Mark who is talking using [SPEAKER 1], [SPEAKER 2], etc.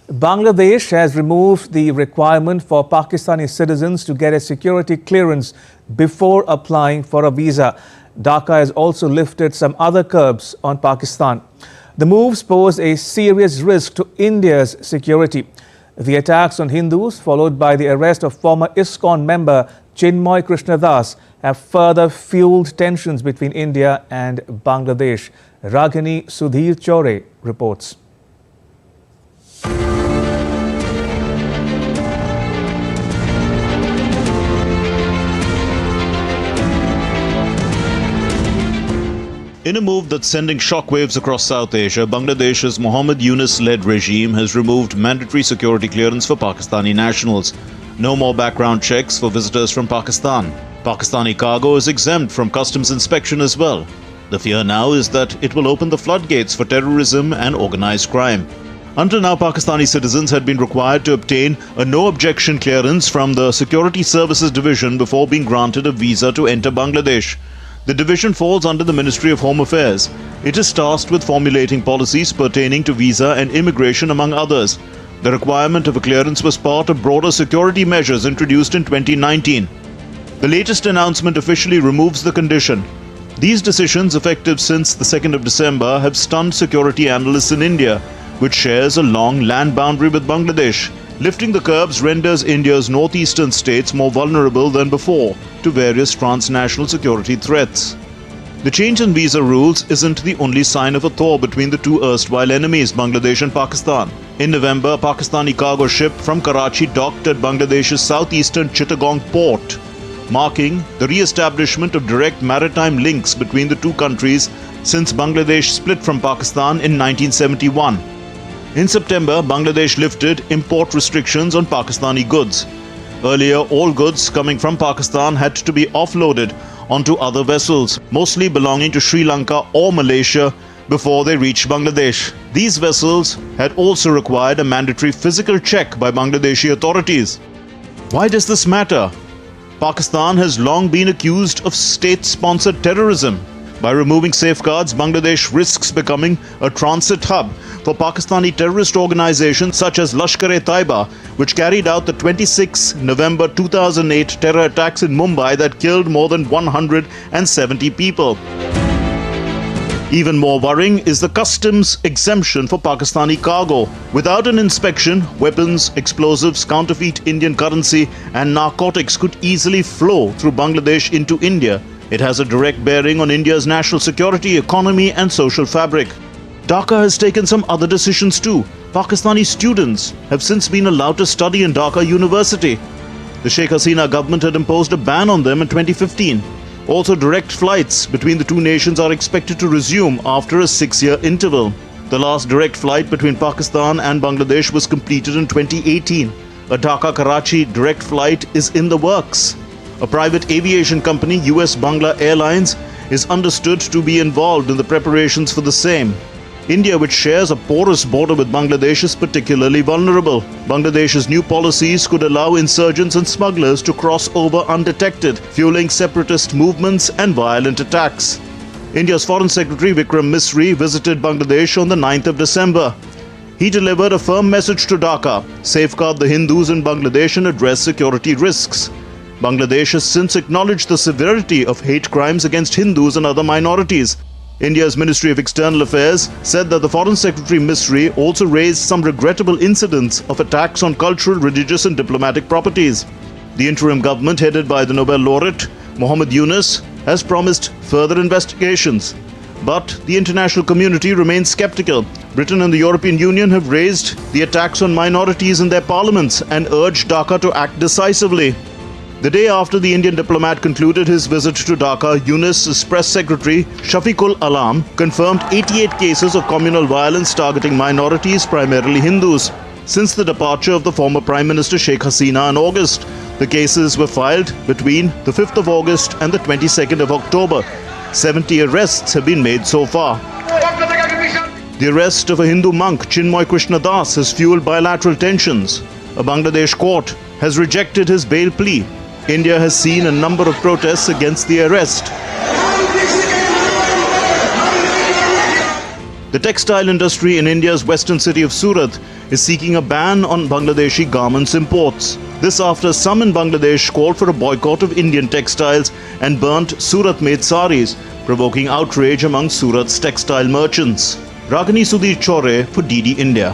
[SPEAKER 1] Bangladesh has removed the requirement for Pakistani citizens to get a security clearance before applying for a visa. Dhaka has also lifted some other curbs on Pakistan. The moves pose a serious risk to India's security. The attacks on Hindus, followed by the arrest of former ISKCON member Chinmoy Krishna, have further fueled tensions between India and Bangladesh. Ragini Sudhir Chore reports.
[SPEAKER 2] In a move that's sending shockwaves across South Asia, Bangladesh's Muhammad Yunus-led regime has removed mandatory security clearance for Pakistani nationals. No more background checks for visitors from Pakistan. Pakistani cargo is exempt from customs inspection as well. The fear now is that it will open the floodgates for terrorism and organized crime. Until now, Pakistani citizens had been required to obtain a no-objection clearance from the Security Services Division before being granted a visa to enter Bangladesh. The division falls under the Ministry of Home Affairs. It is tasked with formulating policies pertaining to visa and immigration, among others. The requirement of a clearance was part of broader security measures introduced in 2019. The latest announcement officially removes the condition. These decisions, effective since the 2nd of December, have stunned security analysts in India, which shares a long land boundary with Bangladesh. Lifting the curbs renders India's northeastern states more vulnerable than before to various transnational security threats. The change in visa rules isn't the only sign of a thaw between the two erstwhile enemies, Bangladesh and Pakistan. In November, a Pakistani cargo ship from Karachi docked at Bangladesh's southeastern Chittagong port, marking the re-establishment of direct maritime links between the two countries since Bangladesh split from Pakistan in 1971. In September, Bangladesh lifted import restrictions on Pakistani goods. Earlier, all goods coming from Pakistan had to be offloaded onto other vessels, mostly belonging to Sri Lanka or Malaysia, before they reached Bangladesh. These vessels had also required a mandatory physical check by Bangladeshi authorities. Why does this matter? Pakistan has long been accused of state-sponsored terrorism. By removing safeguards, Bangladesh risks becoming a transit hub for Pakistani terrorist organizations such as LashkarETayyiba, which carried out the 26 November 2008 terror attacks in Mumbai that killed more than 170 people. Even more worrying is the customs exemption for Pakistani cargo. Without an inspection, weapons, explosives, counterfeit Indian currency and narcotics could easily flow through Bangladesh into India. It has a direct bearing on India's national security, economy and social fabric. Dhaka has taken some other decisions too. Pakistani students have since been allowed to study in Dhaka University. The Sheikh Hasina government had imposed a ban on them in 2015. Also, direct flights between the two nations are expected to resume after a 6-year interval. The last direct flight between Pakistan and Bangladesh was completed in 2018. A Dhaka-Karachi direct flight is in the works. A private aviation company, US Bangla Airlines, is understood to be involved in the preparations for the same. India, which shares a porous border with Bangladesh, is particularly vulnerable. Bangladesh's new policies could allow insurgents and smugglers to cross over undetected, fueling separatist movements and violent attacks. India's Foreign Secretary Vikram Misri visited Bangladesh on the 9th of December. He delivered a firm message to Dhaka: safeguard the Hindus in Bangladesh and address security risks. Bangladesh has since acknowledged the severity of hate crimes against Hindus and other minorities. India's Ministry of External Affairs said that the Foreign Secretary Misri also raised some regrettable incidents of attacks on cultural, religious and diplomatic properties. The interim government, headed by the Nobel laureate Muhammad Yunus, has promised further investigations. But the international community remains skeptical. Britain and the European Union have raised the attacks on minorities in their parliaments and urged Dhaka to act decisively. The day after the Indian diplomat concluded his visit to Dhaka, Yunus's press secretary Shafiqul Alam confirmed 88 cases of communal violence targeting minorities, primarily Hindus, since the departure of the former Prime Minister Sheikh Hasina in August. The cases were filed between the 5th of August and the 22nd of October. 70 arrests have been made so far. The arrest of a Hindu monk, Chinmoy Krishna, has fueled bilateral tensions. A Bangladesh court has rejected his bail plea. India has seen a number of protests against the arrest. The textile industry in India's western city of Surat is seeking a ban on Bangladeshi garments imports. This after some in Bangladesh called for a boycott of Indian textiles and burnt Surat-made saris, provoking outrage among Surat's textile merchants. Ragini Sudhir Chore for DD India.